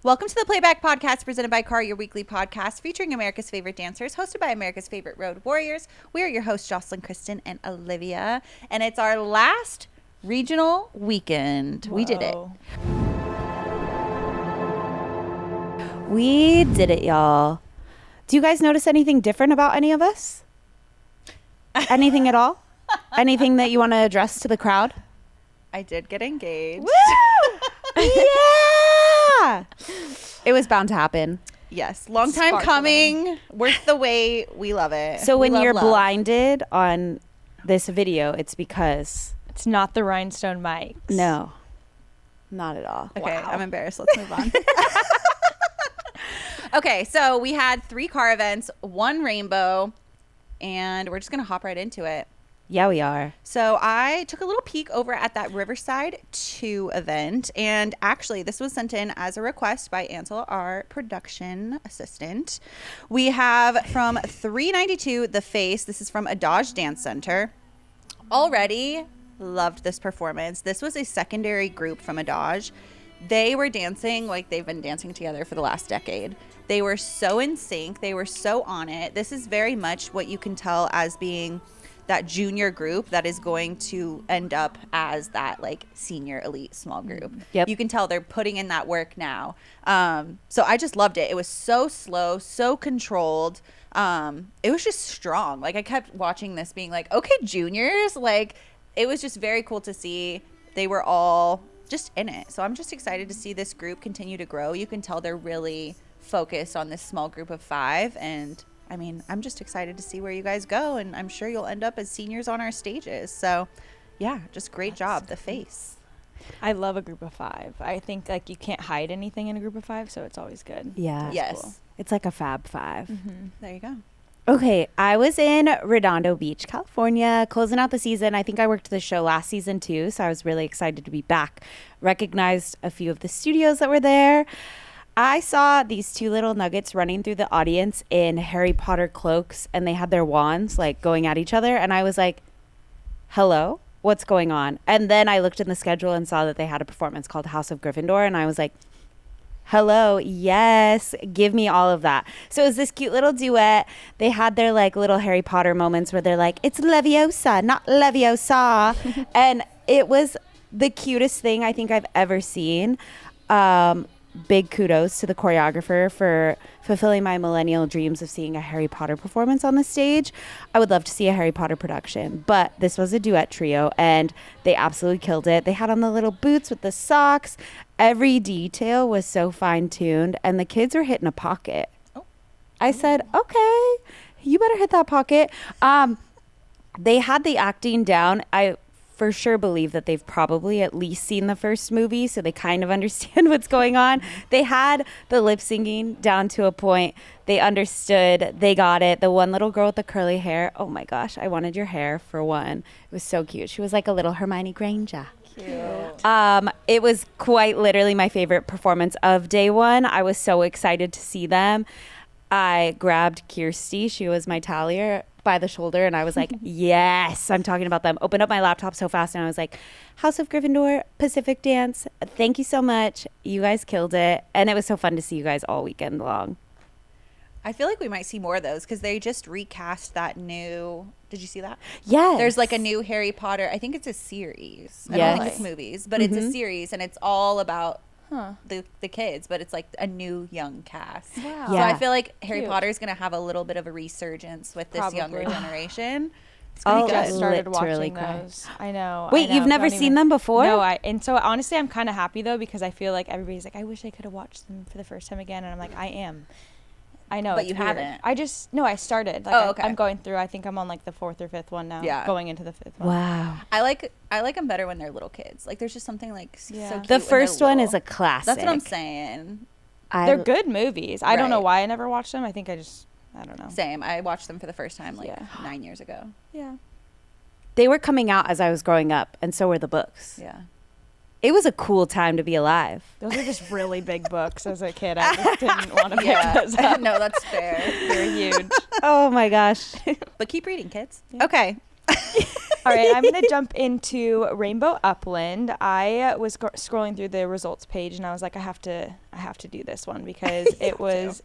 Welcome to the Playback Podcast, presented by KAR, your weekly podcast featuring America's favorite dancers, hosted by America's favorite road warriors. We are your hosts, Jocelyn, Kristyn, and Olivia, and it's our last regional weekend. Whoa. We did it. We did it, y'all. Do you guys notice anything different about any of us? Anything at all? Anything that you want to address to the crowd? I did get engaged. Woo! Yeah! It was bound to happen. Yes. Long time coming. Worth the wait. We love it. So when you're blinded on this video, it's because... It's not the rhinestone mics. No. Not at all. Okay, wow. I'm embarrassed. Let's move on. Okay, so we had 3 KAR events, 1 rainbow, and we're just going to hop right into it. Yeah, we are. So I took a little peek over at that Riverside II event, and actually this was sent in as a request by Ansel, our production assistant. We have from 392 The Face. This is from Adelaide Dance Center. Already loved this performance. This was a secondary group from Adelaide. They were dancing like they've been dancing together for the last decade. They were so in sync. They were so on it. This is very much what you can tell as being that junior group that is going to end up as that like senior elite small group. Yep. You can tell they're putting in that work now. So I just loved it. It was so slow, so controlled. It was just strong. Like I kept watching this being like, okay, juniors, like it was just very cool to see. They were all just in it. So I'm just excited to see this group continue to grow. You can tell they're really focused on this small group of 5, and I mean, I'm just excited to see where you guys go, and I'm sure you'll end up as seniors on our stages. So, yeah, just great job, The Face. I love a group of 5. I think like you can't hide anything in a group of 5, so it's always good. Yeah. Yes. Cool. It's like a Fab 5. Mm-hmm. There you go. Okay, I was in Redondo Beach, California, closing out the season. I think I worked the show last season too, so I was really excited to be back. Recognized a few of the studios that were there. I saw these 2 little nuggets running through the audience in Harry Potter cloaks, and they had their wands like going at each other, and I was like, hello, what's going on? And then I looked in the schedule and saw that they had a performance called House of Gryffindor, and I was like, hello, yes, give me all of that. So it was this cute little duet. They had their like little Harry Potter moments where they're like, it's Leviosa, not Leviosa. And it was the cutest thing I think I've ever seen. Big kudos to the choreographer for fulfilling my millennial dreams of seeing a Harry Potter performance on the stage. I would love to see a Harry Potter production, but this was a duet trio and they absolutely killed it. They had on the little boots with the socks. Every detail was so fine-tuned, and the kids were hitting a pocket. Oh. I said, okay, you better hit that pocket. They had the acting down. I for sure believe that they've probably at least seen the first movie, so they kind of understand what's going on. They had the lip syncing down to a point. They understood. They got it. The one little girl with the curly hair, oh my gosh, I wanted your hair for one. It was so cute. She was like a little Hermione Granger. Cute. It was quite literally my favorite performance of day one. I was so excited to see them. I grabbed Kirsty. She was my tallier by the shoulder, and I was like, yes, I'm talking about them. Opened up my laptop so fast, and I was like, House of Gryffindor, Pacific Dance, thank you so much. You guys killed it. And it was so fun to see you guys all weekend long. I feel like we might see more of those because they just recast that new. Did you see that? Yes. There's like a new Harry Potter. I think it's a series. I don't think it's movies, but it's a series, and it's all about the kids, but it's like a new young cast. Wow. Yeah. So I feel like Harry Cute. Potter is going to have a little bit of a resurgence with this Probably. younger generation. It's Oh, going to I be just good. started literally watching cry. those. I know. Wait, you've never seen them before? No, and so honestly, I'm kind of happy though, because I feel like everybody's like, I wish I could have watched them for the first time again, and I'm like, I am. I know. But it's you weird. haven't. I started. Like, Okay. I'm going through. I think I'm on like the 4th or 5th one now. Yeah. Going into the 5th one. Wow. I like them better when they're little kids. Like there's just something like so Yeah. cute. The when first they're one little. is a classic. That's what I'm saying. They're good movies. I don't know Right. why I never watched them. I think I don't know. Same. I watched them for the first time like Yeah. 9 years ago. Yeah. They were coming out as I was growing up, and so were the books. Yeah. It was a cool time to be alive. Those are just really big books as a kid. I just didn't want to pick Yeah. those up. No, that's fair. They're huge. Oh my gosh. But keep reading, kids. Yeah. Okay. All right, I'm going to jump into Rainbow Upland. I was scrolling through the results page, and I was like, I have to do this one because it was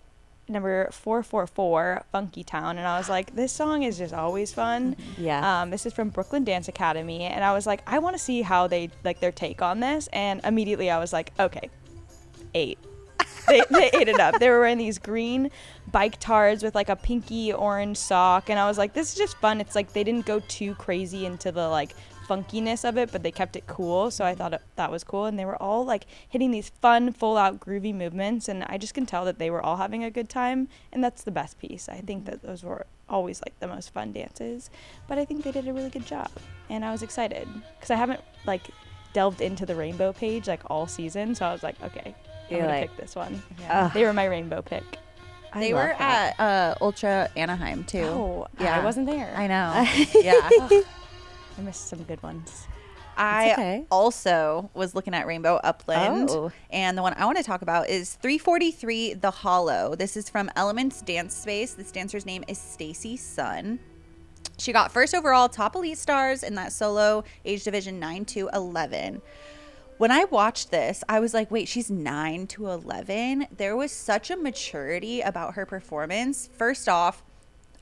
number 444, Funky Town. And I was like, this song is just always fun. Yeah. This is from Brooklyn Dance Academy. And I was like, I want to see how they, like, their take on this. And immediately I was like, okay, 8. They ate it up. They were wearing these green bike tards with like a pinky orange sock, and I was like, this is just fun. It's like they didn't go too crazy into the like funkiness of it, but they kept it cool, so I thought that was cool. And they were all like hitting these fun, full out groovy movements, and I just can tell that they were all having a good time, and that's the best piece. I think that those were always like the most fun dances, but I think they did a really good job, and I was excited because I haven't like delved into the rainbow page like all season, so I was like, okay, I'm gonna pick this one. Yeah. They were my rainbow pick. They were at Ultra Anaheim too. Oh, yeah. I wasn't there. I know. Yeah. I missed some good ones. I also was looking at Rainbow Upland, and the one I want to talk about is 343 The Hollow. This is from Elements Dance Space. This dancer's name is Stacy Sun. She got first overall top elite stars in that solo age division 9 to 11. When I watched this, I was like, wait, she's 9 to 11. There was such a maturity about her performance. First off,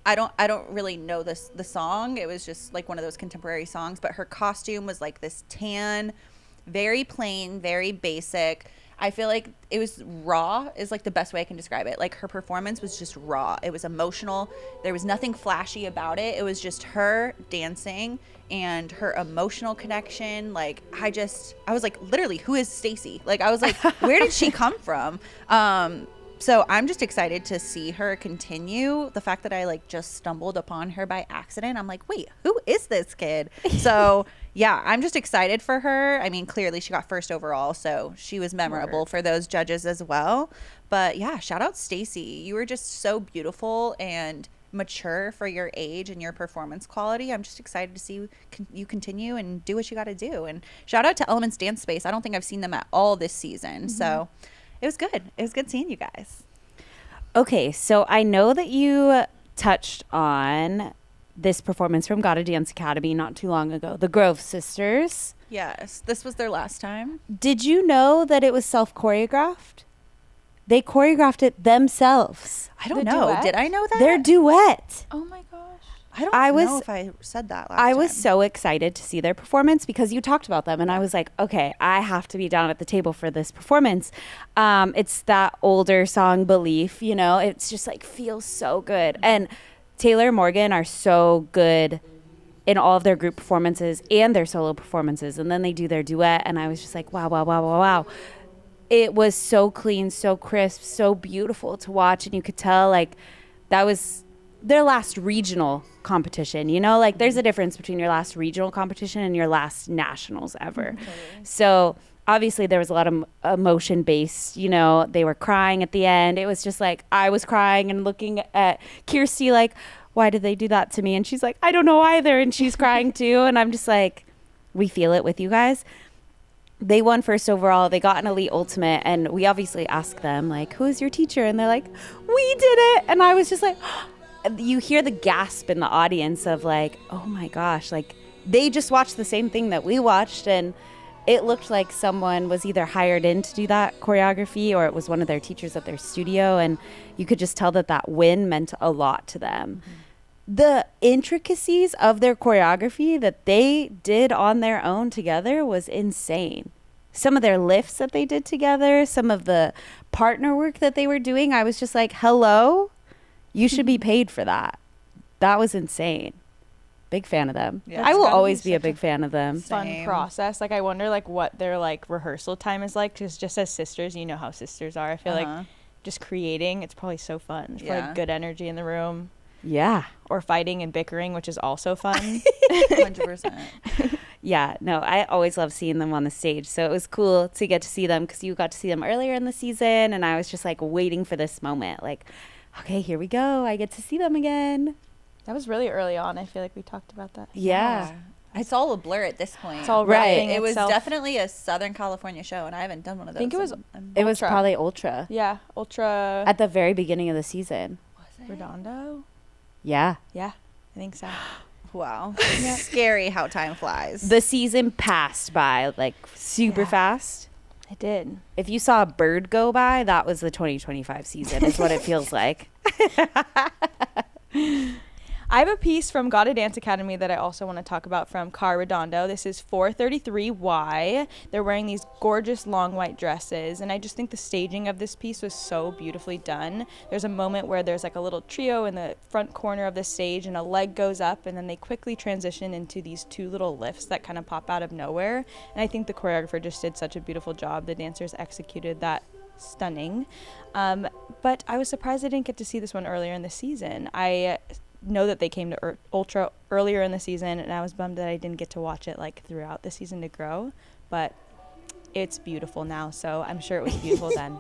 I don't really know the song. It was just like one of those contemporary songs, but her costume was like this tan, very plain, very basic. I feel like it was raw is like the best way I can describe it. Like her performance was just raw. It was emotional. There was nothing flashy about it. It was just her dancing and her emotional connection. Like I was like, literally, who is Stacy? Like I was like, where did she come from? So I'm just excited to see her continue. The fact that I like just stumbled upon her by accident, I'm like, wait, who is this kid? So yeah, I'm just excited for her. I mean, clearly she got first overall, so she was memorable for those judges as well. But yeah, shout out Stacy. You were just so beautiful and mature for your age and your performance quality. I'm just excited to see you continue and do what you got to do. And shout out to Elements Dance Space. I don't think I've seen them at all this season. So it was good. It was good seeing you guys. Okay, so I know that you touched on this performance from Gotta Dance Academy not too long ago, the Grove Sisters. Yes, this was their last time. Did you know that it was self-choreographed? They choreographed it themselves. I don't know. Duet? Did I know that? Their duet. Oh my gosh. I don't know if I said that last time. I was so excited to see their performance because you talked about them, and I was like, okay, I have to be down at the table for this performance. It's that older song, Belief, you know, it's just like feels so good. And Taylor and Morgan are so good in all of their group performances and their solo performances. And then they do their duet, and I was just like, wow, wow, wow, wow, wow. It was so clean, so crisp, so beautiful to watch. And you could tell like that was their last regional competition, you know, like there's a difference between your last regional competition and your last nationals ever. So obviously there was a lot of emotion based, you know, they were crying at the end. It was just like, I was crying and looking at Kirsty like, why did they do that to me? And she's like, I don't know either. And she's crying too. And I'm just like, we feel it with you guys. They won first overall. They got an elite ultimate, and we obviously asked them like, who is your teacher? And they're like, we did it. And I was just like, you hear the gasp in the audience of like, oh my gosh, like they just watched the same thing that we watched, and it looked like someone was either hired in to do that choreography or it was one of their teachers at their studio, and you could just tell that that win meant a lot to them. The intricacies of their choreography that they did on their own together was insane. Some of their lifts that they did together, some of the partner work that they were doing, I was just like, hello? You should be paid for that. That was insane. Big fan of them. Yeah, I will gotta always be be a such big fan of them. Fun Same. process. Like I wonder like what their like rehearsal time is like, because just as sisters, you know how sisters are. I feel like just creating, it's probably so fun. There's probably good energy in the room. Yeah. Or fighting and bickering, which is also fun. 100%. Yeah, no, I always love seeing them on the stage. So it was cool to get to see them because you got to see them earlier in the season. And I was just like waiting for this moment. Like, okay, here we go. I get to see them again. That was really early on. I feel like we talked about that. Yeah. It's all a blur at this point. It's all Right. wrapping It was itself. definitely a Southern California show, and I haven't done one of those. think it was- It was Ultra. probably Ultra Yeah, Ultra at the very beginning of the season. Redondo. Yeah. Yeah, I think so. Wow. Scary how time flies. The season passed by like super fast. It did. If you saw a bird go by, that was the 2025 season is what it feels like. I have a piece from Gotta Dance Academy that I also want to talk about from KAR Redondo. This is 433Y. They're wearing these gorgeous long white dresses, and I just think the staging of this piece was so beautifully done. There's a moment where there's like a little trio in the front corner of the stage, and a leg goes up, and then they quickly transition into these two little lifts that kind of pop out of nowhere. And I think the choreographer just did such a beautiful job. The dancers executed that stunning. But I was surprised I didn't get to see this one earlier in the season. I know that they came to Ultra earlier in the season, and I was bummed that I didn't get to watch it like throughout the season to grow, but it's beautiful now, so I'm sure it was beautiful then.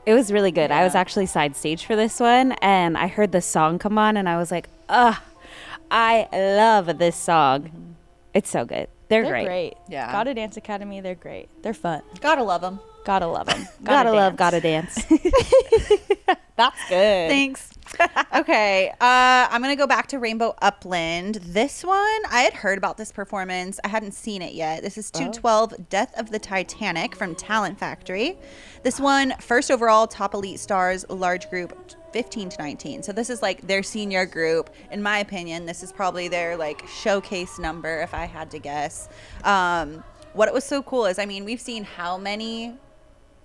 It was really good. Yeah. I was actually side stage for this one, and I heard the song come on, and I was like, ugh, I love this song. Mm-hmm. It's so good. They're great. Yeah. Gotta Dance Academy, they're great. They're fun. Gotta love them. Gotta love them. Gotta love, gotta dance. That's good. Thanks. Okay, I'm gonna go back to Rainbow Upland. This one, I had heard about this performance. I hadn't seen it yet. This is 212 Death of the Titanic from Talent Factory. This one, first overall, top elite stars, large group, 15 to 19. So this is like their senior group. In my opinion, this is probably their like showcase number if I had to guess. What was so cool is, I mean, we've seen how many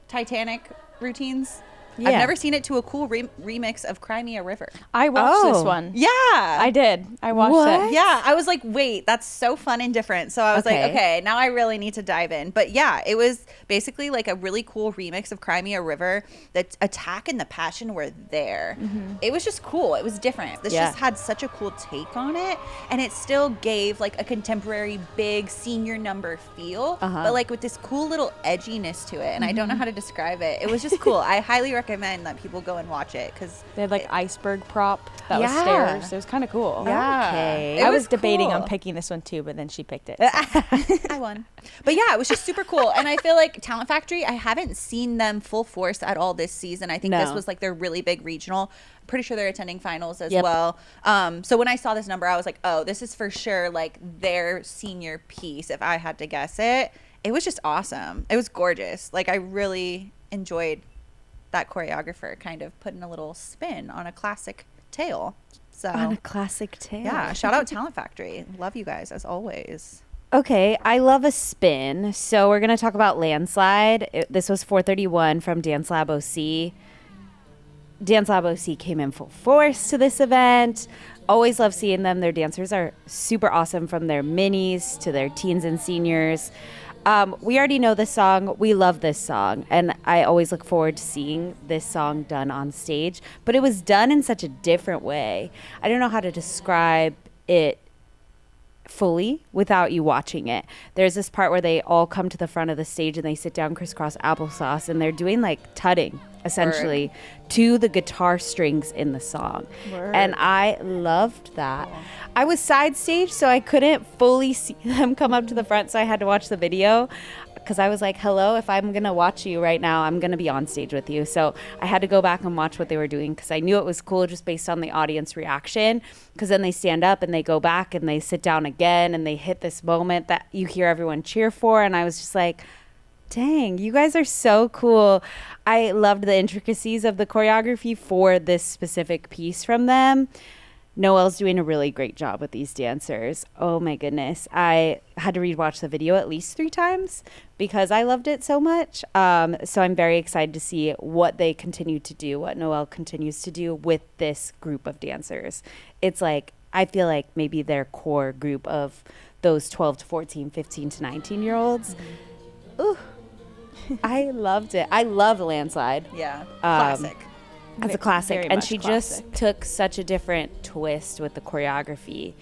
Titanic routines? Yeah. I've never seen it to a cool remix of Cry Me a River. I watched this Oh. one. Yeah. I did. I watched What? it. Yeah, I was like, wait, that's so fun and different. So I was like, Okay. okay, now I really need to dive in. But yeah, it was basically like a really cool remix of Cry Me a River. The attack and the passion were there. It was just cool. It was different. This Yeah. just had such a cool take on it. And it still gave like a contemporary big senior number feel, but like with this cool little edginess to it. And I don't know how to describe it. It was just cool. I highly recommend that people go and watch it because They had like iceberg prop that was Yeah. stairs. It was kind of cool. yeah, Okay. it I was debating cool. on picking this one too, but then she picked it. I won. But yeah, it was just super cool. And I feel like Talent Factory, I haven't seen them full force at all this season. I think this No. was like their really big regional. I'm pretty sure they're attending finals as Yep. well. So when I saw this number, I was like, oh, this is for sure like their senior piece if I had to guess it. It was just awesome. It was gorgeous. Like I really enjoyed that choreographer kind of putting a little spin on a classic tale. So On a classic tale. yeah, shout out Talent Factory. Love you guys as always. Okay, I love a spin. So we're going to talk about Landslide. This was 431 from Dance Lab OC. Dance Lab OC came in full force to this event. Always love seeing them. Their dancers are super awesome from their minis to their teens and seniors. We already know this song. We love this song. And I always look forward to seeing this song done on stage. But it was done in such a different way. I don't know how to describe it fully without you watching it. There's this part where they all come to the front of the stage and they sit down crisscross applesauce and they're doing like tutting essentially to the guitar strings in the song. Word. And I loved that. I was side stage, so I couldn't fully see them come up to the front, so I had to watch the video because I was like, hello, if I'm gonna watch you right now, I'm gonna be on stage with you. So I had to go back and watch what they were doing because I knew it was cool just based on the audience reaction, because then they stand up and they go back and they sit down again and they hit this moment that you hear everyone cheer for, and I was just like, dang, you guys are so cool. I loved the intricacies of the choreography for this specific piece from them. Noelle's doing a really great job with these dancers. Oh my goodness. I had to rewatch the video at least 3 times because I loved it so much. So I'm very excited to see what they continue to do, what Noelle continues to do with this group of dancers. It's like, I feel like maybe their core group of those 12 to 14, 15 to 19-year-olds. Ooh, I loved it. I love Landslide. Yeah, classic. As a classic, Very and much she classic. just took such a different twist with the choreography.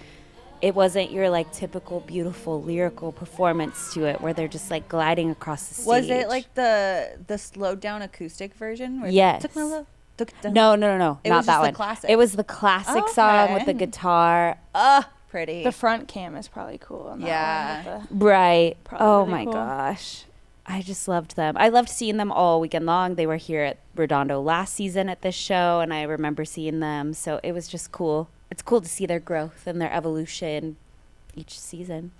It wasn't your like typical beautiful lyrical performance to it where they're just like gliding across the stage. Was it like the slowed down acoustic version? Where Yes. Took my love. No, It not was that just the one. classic. It was the classic song with the Okay. guitar. Pretty. The front cam is probably cool on that Yeah. one. with Right. Probably Oh really my cool. gosh. I just loved them. I loved seeing them all weekend long. They were here at Redondo last season at this show, and I remember seeing them. So it was just cool it's cool to see their growth and their evolution each season.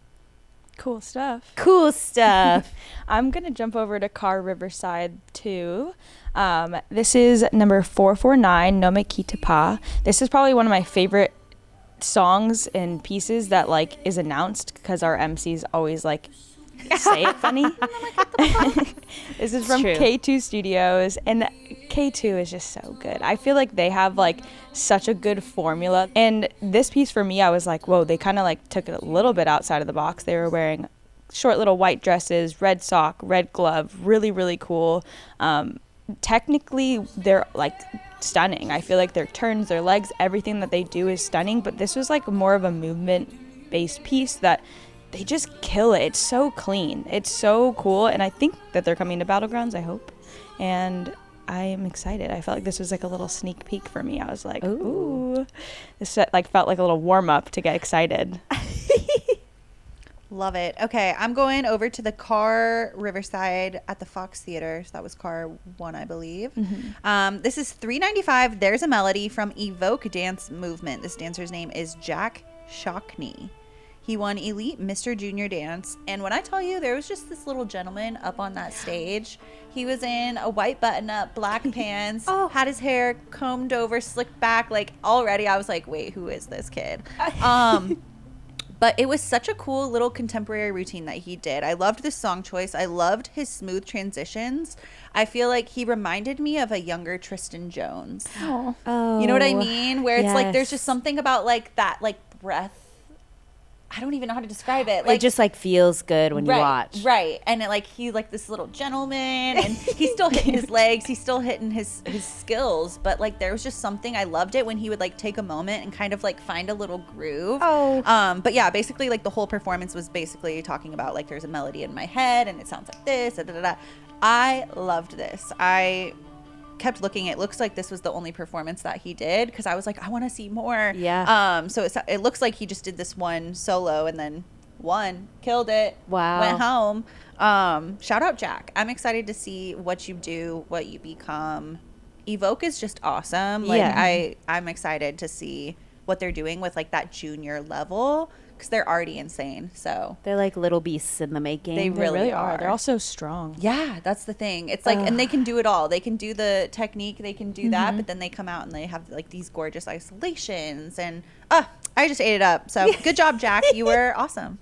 Cool stuff. Cool stuff. I'm going to jump over to KAR Riverside II. This is number 449, No Me Quite Pas. This is probably one of my favorite songs and pieces that like is announced because our MCs always like say it funny. This is from K2 Studios, and K2 is just so good. I feel like they have like such a good formula, and this piece for me, I was like, whoa, they kind of like took it a little bit outside of the box. They were wearing short little white dresses, red sock, red glove, really, really cool. Technically, they're like stunning. I feel like their turns, their legs, everything that they do is stunning, but this was like more of a movement based piece that they just kill it. It's so clean. It's so cool. And I think that they're coming to Battlegrounds, I hope. And I am excited. I felt like this was like a little sneak peek for me. I was like, ooh. This like felt like a little warm up to get excited. Love it. Okay, I'm going over to the KAR Riverside at the Fox Theater. So that was KAR 1, I believe. Mm-hmm. This is $3.95. There's a Melody from Evoke Dance Movement. This dancer's name is Jack Shockney. He won Elite Mr. Junior Dance. And when I tell you, there was just this little gentleman up on that stage. He was in a white button-up, black pants, had his hair combed over, slicked back. Like, already I was like, wait, who is this kid? But it was such a cool little contemporary routine that he did. I loved this song choice. I loved his smooth transitions. I feel like he reminded me of a younger Tristan Jones. Oh. You know what I mean? Where it's like, there's just something about like that, like breath. I don't even know how to describe it. Like, it just like feels good when you watch. Right. And it, like, he's like this little gentleman, and he's still hitting his legs. He's still hitting his skills. But like, there was just something, I loved it when he would like take a moment and kind of like find a little groove. But yeah, basically like the whole performance was basically talking about like, there's a melody in my head and it sounds like this. Da, da, da, da. I loved this. I kept looking. It looks like this was the only performance that he did, because I was like, I want to see more. So it looks like he just did this one solo and then killed it. Went home. Shout out Jack. I'm excited to see what you do, what you become. Evoke is just awesome. Like, I'm excited to see what they're doing with like that junior level, because they're already insane. So they're like little beasts in the making. They really are. They're all so strong. Yeah, that's the thing. It's like, and they can do it all. They can do the technique, they can do that, but then they come out and they have like these gorgeous isolations, and I just ate it up. So good job, Jack. You were awesome.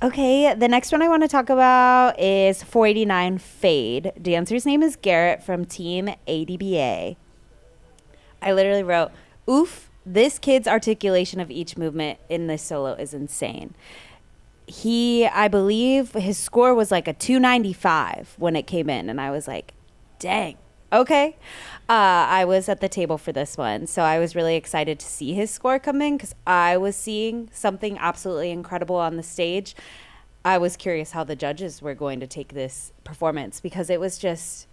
Okay, the next one I want to talk about is 489 Fade. Dancer's name is Garrett from Team ADBA. I literally wrote, oof. This kid's articulation of each movement in this solo is insane. I believe his score was like a 295 when it came in, and I was like, dang, okay. I was at the table for this one, so I was really excited to see his score come in, because I was seeing something absolutely incredible on the stage. I was curious how the judges were going to take this performance, because it was just...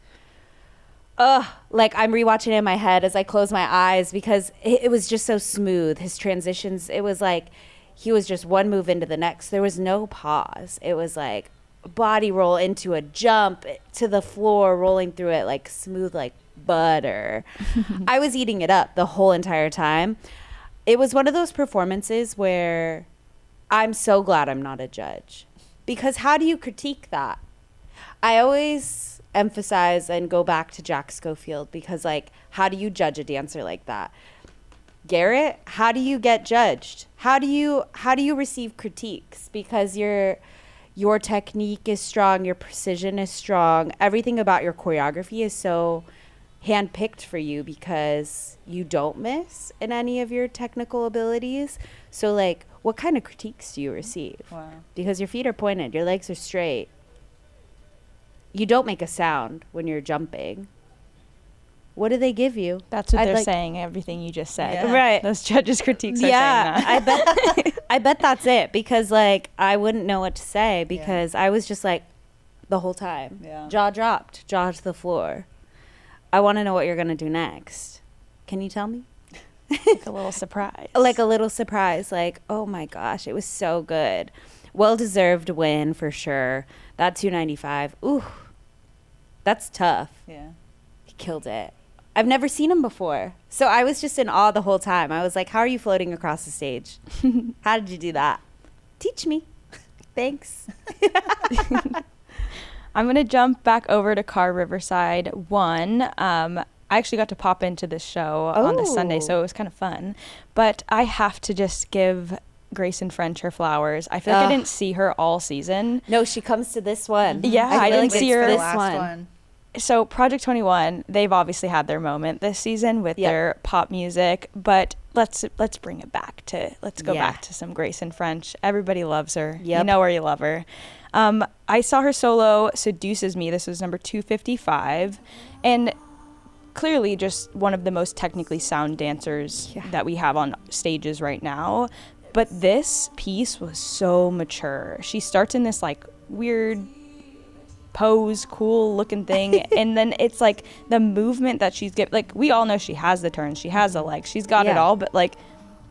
like I'm rewatching it in my head as I close my eyes, because it was just so smooth. His transitions, it was like he was just one move into the next. There was no pause. It was like a body roll into a jump to the floor, rolling through it like smooth like butter. I was eating it up the whole entire time. It was one of those performances where I'm so glad I'm not a judge, because how do you critique that? I always emphasize and go back to Jack Schofield, because like, how do you judge a dancer like that? Garrett, how do you get judged? How do you receive critiques? Because your technique is strong, your precision is strong, everything about your choreography is so handpicked for you, because you don't miss in any of your technical abilities. So like, what kind of critiques do you receive? Wow. Because your feet are pointed, your legs are straight. You don't make a sound when you're jumping. What do they give you? That's what they're saying, everything you just said. Yeah. Right. Those judges' critiques are saying that. I bet that's it, because like I wouldn't know what to say, because I was just like the whole time. Jaw dropped, jaw to the floor. I want to know what you're going to do next. Can you tell me? Like a little surprise. Like a little surprise. Like, oh my gosh, it was so good. Well-deserved win for sure. That 295. Ooh, that's tough. Yeah. He killed it. I've never seen him before. So I was just in awe the whole time. I was like, how are you floating across the stage? How did you do that? Teach me. Thanks. I'm going to jump back over to KAR Riverside 1. I actually got to pop into this show on the Sunday, so it was kind of fun. But I have to just give Grayson French her flowers. I feel like I didn't see her all season. No, she comes to this one. Yeah, I didn't see her this one. So Project 21, they've obviously had their moment this season with their pop music, but let's bring it back to go back to some Grayson French. Everybody loves her. You know where you love her. I saw her solo Seduces Me. This was number 255, and clearly just one of the most technically sound dancers that we have on stages right now. But this piece was so mature. She starts in this like weird pose, cool looking thing, and then it's like the movement that she's get, like we all know she has the turns, she has the legs, she's got it all, but like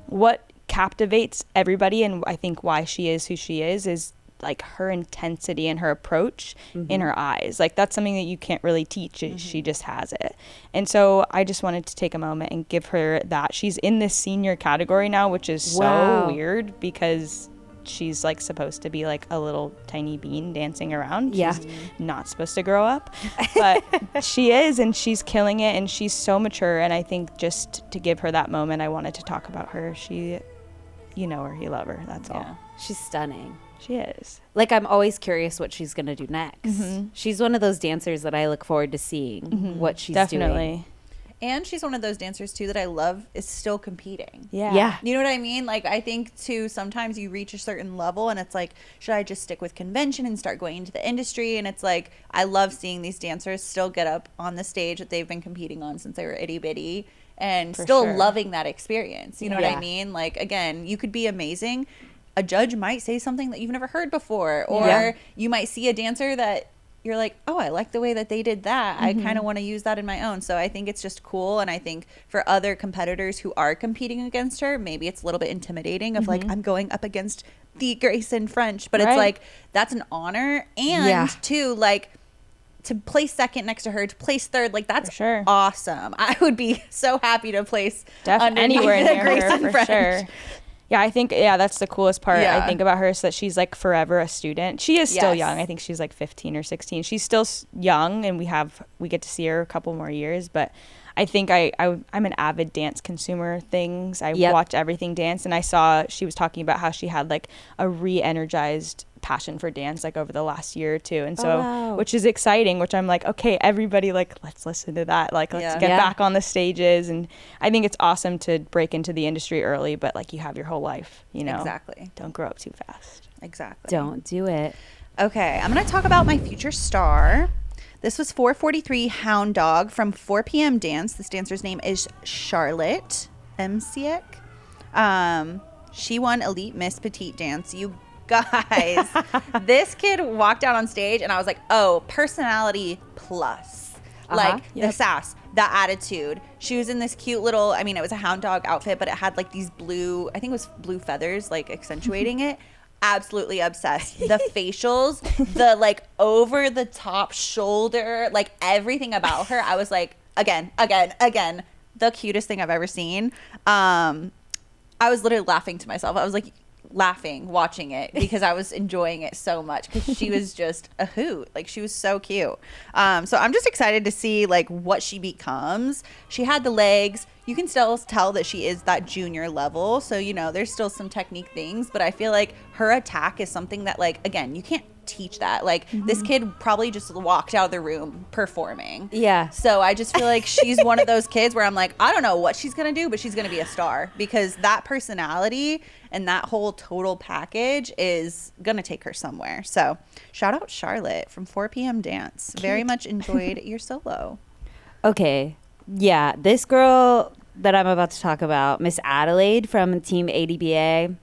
what captivates everybody and I think why she is who she is like her intensity and her approach in her eyes. Like that's something that you can't really teach. She just has it. And so I just wanted to take a moment and give her that. She's in this senior category now, which is so weird because she's like supposed to be like a little tiny bean dancing around. She's not supposed to grow up, but she is, and she's killing it, and she's so mature. And I think just to give her that moment, I wanted to talk about her. She, you know her, you love her. That's all. She's stunning. She is. Like, I'm always curious what she's going to do next. She's one of those dancers that I look forward to seeing what she's doing. And she's one of those dancers, too, that I love is still competing. Yeah. You know what I mean? Like, I think, too, sometimes you reach a certain level and it's like, should I just stick with convention and start going into the industry? And it's like, I love seeing these dancers still get up on the stage that they've been competing on since they were itty bitty and still loving that experience. You know what I mean? Like, again, you could be amazing. A judge might say something that you've never heard before, or you might see a dancer that you're like, oh, I like the way that they did that. I kind of want to use that in my own. So I think it's just cool. And I think for other competitors who are competing against her, maybe it's a little bit intimidating of like, I'm going up against the Grayson French, but it's like, that's an honor. And too, like, to place second next to her, to place third, like that's awesome. I would be so happy to place anywhere near Grayson her, for French. sure. Yeah, I think, that's the coolest part I think about her is that she's like forever a student. She is still young. I think she's like 15 or 16. She's still young, and we get to see her a couple more years. But I think I'm an avid dance consumer things. I watch everything dance, and I saw she was talking about how she had like a re-energized passion for dance like over the last year or two, and so which is exciting, which I'm like, okay, everybody, like, let's listen to that, like let's get back on the stages. And I think it's awesome to break into the industry early, but like you have your whole life, you know. Exactly. Don't grow up too fast. Exactly. Don't do it. Okay, I'm going to talk about my future star. This was 443 Hound Dog from 4 p.m. Dance. This dancer's name is Charlotte Mciek. She won Elite Miss Petite Dance. You guys, this kid walked out on stage and I was like, oh, personality plus. Like the sass, the attitude. She was in this cute little, I mean, it was a hound dog outfit, but it had like these blue, I think it was blue feathers, like accentuating it. Absolutely obsessed. The facials, the like over the top shoulder, like everything about her. I was like, again, the cutest thing I've ever seen. I was literally laughing to myself. I was like laughing watching it because I was enjoying it so much because she was just a hoot. Like she was so cute. So I'm just excited to see like what she becomes. She had the legs. You can still tell that she is that junior level. So, you know, there's still some technique things, but I feel like her attack is something that, like, again, you can't teach that. Like, this kid probably just walked out of the room performing. Yeah. So I just feel like she's one of those kids where I'm like, I don't know what she's going to do, but she's going to be a star because that personality and that whole total package is going to take her somewhere. So shout out Charlotte from 4 p.m. Dance. Cute. Very much enjoyed your solo. Okay. Yeah, this girl that I'm about to talk about, Miss Adelaide from Team ADBA,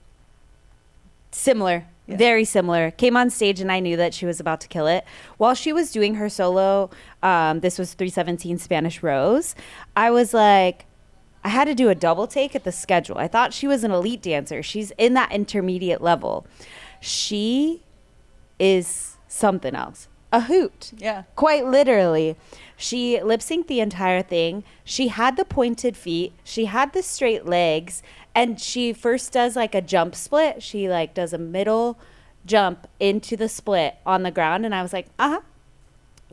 similar, very similar. Came on stage and I knew that she was about to kill it. While she was doing her solo, this was 317 Spanish Rose, I was like, I had to do a double take at the schedule. I thought she was an elite dancer. She's in that intermediate level. She is something else. a hoot. Yeah. Quite literally. She lip synced the entire thing. She had the pointed feet. She had the straight legs. And she first does like a jump split. She like does a middle jump into the split on the ground. And I was like,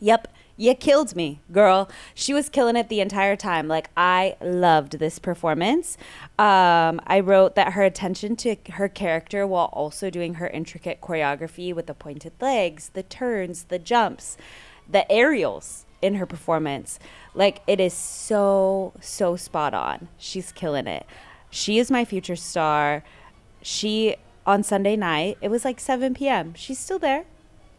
yep, you killed me, girl. She was killing it the entire time. Like, I loved this performance. I wrote that her attention to her character while also doing her intricate choreography with the pointed legs, the turns, the jumps, the aerials in her performance. Like, it is so, so spot on. She's killing it. She is my future star. She, on Sunday night, it was like 7 p.m. She's still there.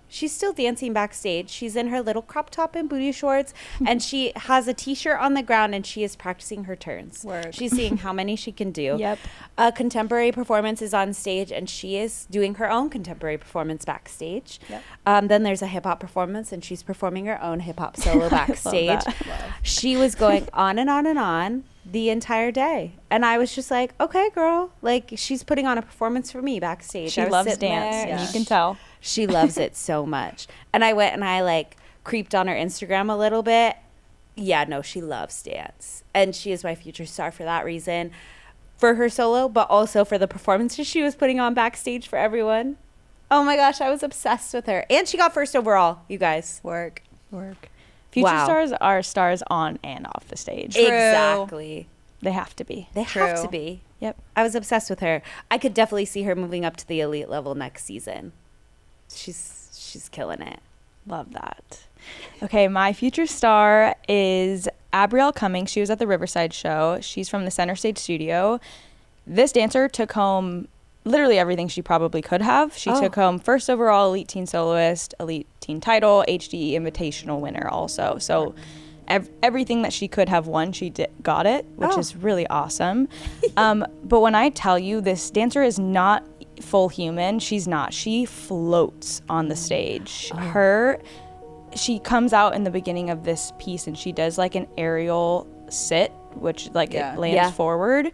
She's still dancing backstage. She's in her little crop top and booty shorts, and she has a T-shirt on the ground, and she is practicing her turns. Word. She's seeing how many she can do. Yep. A contemporary performance is on stage, and she is doing her own contemporary performance backstage. Yep. Then there's a hip-hop performance, and she's performing her own hip-hop solo backstage. She was going on and on and on the entire day. And I was just like, okay, girl. Like, she's putting on a performance for me backstage. She I was loves sitting dance, there, and Yeah. you can tell. she loves it so much. And I went and I like creeped on her Instagram a little bit. Yeah, no, she loves dance. And she is my future star for that reason. For her solo, but also for the performances she was putting on backstage for everyone. Oh my gosh, I was obsessed with her. And she got first overall, you guys. Work. Future Wow. stars are stars on and off the stage. True. Exactly. They have to be. They have True. to be. Yep. I was obsessed with her. I could definitely see her moving up to the elite level next season. She's killing it. Love that. Okay, my future star is Abriel Cummings. She was at the Riverside show. She's from the Center Stage Studio. This dancer took home literally everything she probably could have. She took home first overall Elite Teen Soloist, Elite Teen Title, HDE Invitational winner also. So everything that she could have won, she got it, which is really awesome. But when I tell you, this dancer is not full human, she's not. She floats on the stage. She comes out in the beginning of this piece and she does like an aerial sit, which like it lands forward.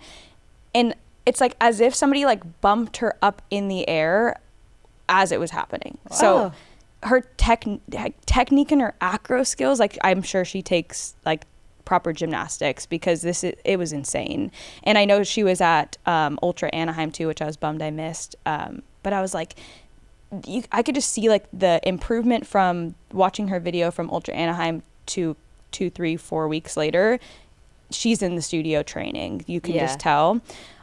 And it's like as if somebody like bumped her up in the air as it was happening. Wow. So her technique and her acro skills, like I'm sure she takes like proper gymnastics because it was insane. And I know she was at Ultra Anaheim too, which I was bummed I missed. But I was like, I could just see like the improvement from watching her video from Ultra Anaheim to 2, 3, 4 weeks later. She's in the studio training. You can just tell.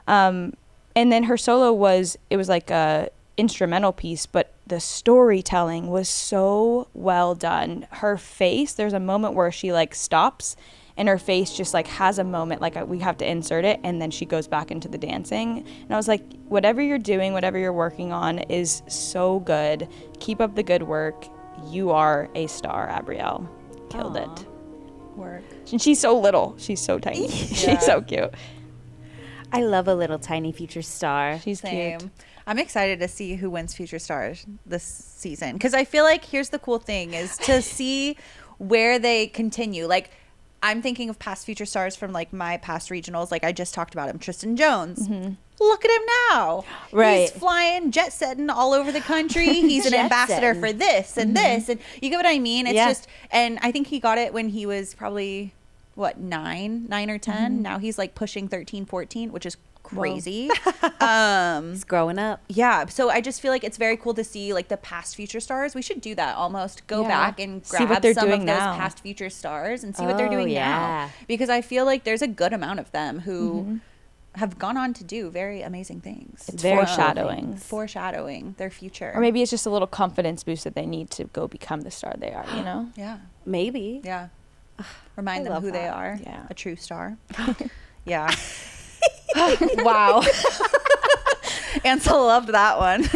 And then her solo was like a instrumental piece, but the storytelling was so well done. Her face, there's a moment where she like stops and her face just like has a moment, like we have to insert it, and then she goes back into the dancing. And I was like, whatever you're doing, whatever you're working on is so good. Keep up the good work. You are a star, Abriel. Killed it. Work. And she's so little. She's so tiny. She's so cute. I love a little tiny future star. She's Same. cute. I'm excited to see who wins Future Stars this season because I feel like here's the cool thing is to see where they continue. Like I'm thinking of past Future Stars from like my past regionals. Like I just talked about him, Tristan Jones. Mm-hmm. Look at him now. Right. He's flying, jet setting all over the country. He's an ambassador for this and this. And you get what I mean? It's just, and I think he got it when he was probably, what, 9 or 10. Mm-hmm. Now he's like pushing 13, 14, which is crazy. He's growing up. Yeah. So I just feel like it's very cool to see like the past Future Stars. We should do that almost. Go back and grab what they're some doing of those now. past Future Stars and see what they're doing now. Because I feel like there's a good amount of them who have gone on to do very amazing things. It's foreshadowing. Foreshadowing their future. Or maybe it's just a little confidence boost that they need to go become the star they are, you know? Yeah. Maybe. Yeah. Remind them who they are. Yeah. A true star. Yeah. Wow. Ansel loved that one.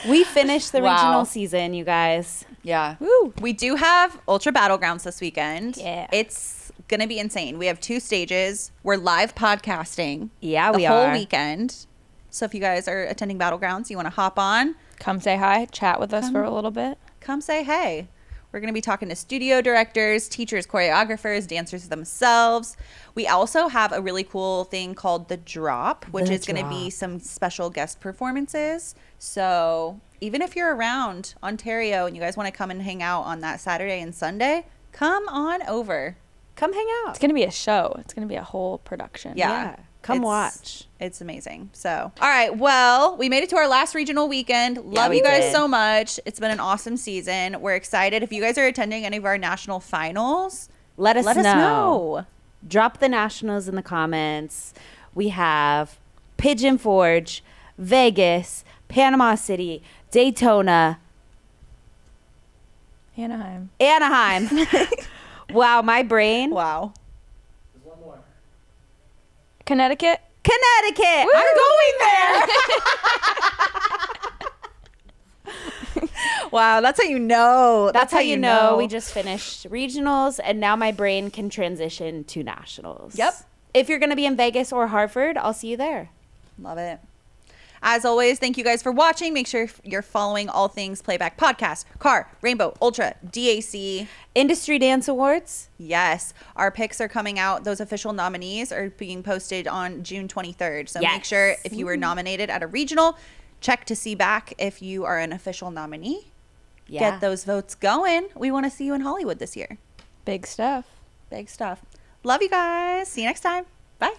We finished the Wow. regional season, you guys. Yeah. Woo. We do have Ultra Battlegrounds this weekend. Yeah. It's going to be insane. We have 2 stages. We're live podcasting. Yeah, the we whole are. weekend. So if you guys are attending Battlegrounds, you want to hop on, Come say hi, chat with us for a little bit. come say hey. We're going to be talking to studio directors, teachers, choreographers, dancers themselves. We also have a really cool thing called The Drop, which is going to be some special guest performances. So even if you're around Ontario and you guys want to come and hang out on that Saturday and Sunday, come on over. Come hang out. It's going to be a show. It's going to be a whole production. Yeah. Come watch. It's amazing. So, all right. Well, we made it to our last regional weekend. Love you guys so much. It's been an awesome season. We're excited. If you guys are attending any of our national finals, let us know. Drop the nationals in the comments. We have Pigeon Forge, Vegas, Panama City, Daytona, Anaheim. Wow, my brain. Wow. Connecticut. Woo! I'm going there. Wow, that's how you know. That's how you know we just finished regionals, and now my brain can transition to nationals. Yep. If you're going to be in Vegas or Hartford, I'll see you there. Love it. As always, thank you guys for watching. Make sure you're following all things Playback Podcast, KAR, Rainbow, Ultra, DAC. Industry Dance Awards. Yes. Our picks are coming out. Those official nominees are being posted on June 23rd. So make sure if you were nominated at a regional, check to see back if you are an official nominee. Yeah. Get those votes going. We want to see you in Hollywood this year. Big stuff. Big stuff. Love you guys. See you next time. Bye.